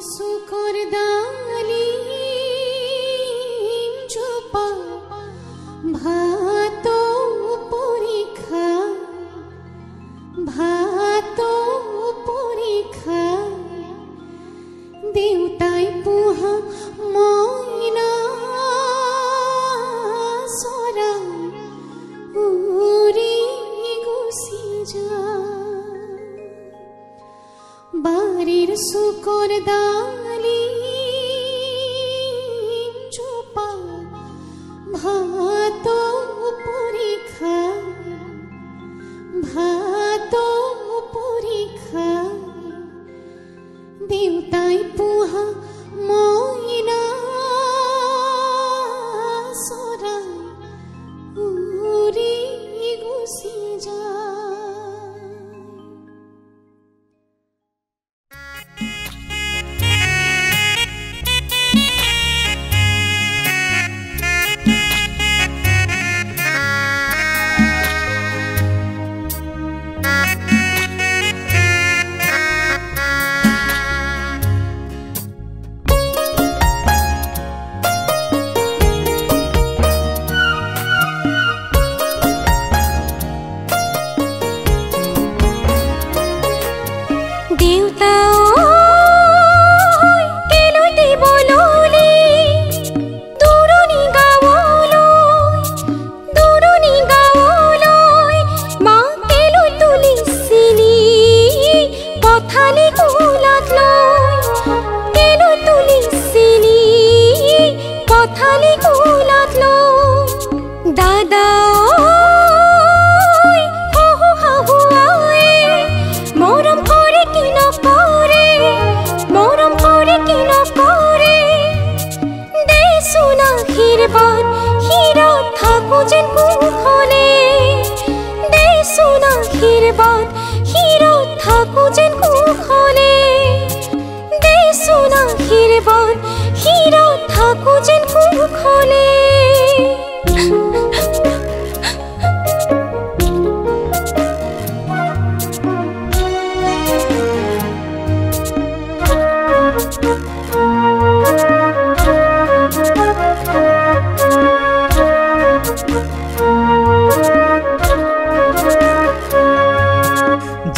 সুকৰ দালি চোপা ভাত পৰীক্ষা দেউতাই পোহা মইনা সৰা উৰি গুচি যায় বাড়িৰ শুকৰ দালি চোপা ভাত পৰীক্ষা দেউতাই পোহা মইনা সৰা উৰি গুচি যায়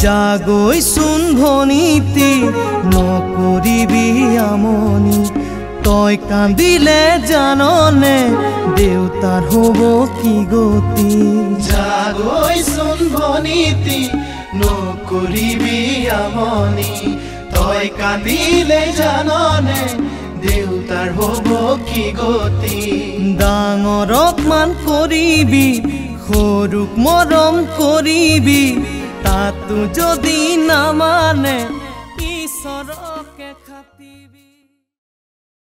জাগৈ চোন ভনীতি নকৰিবি আমনি তই কান্দিলে জাননে দেউতাৰ হ'ব কি গতি জাগৈ চোন ভনীতি নকৰিবি আমনি তই কান্দিলে জাননে দেউতাৰ হ'ব কি গতি ডাঙৰক মান কৰিবি সৰুক মৰম কৰিবি তাতো যদি নামানে ঈশ্বৰকে খাতিবি।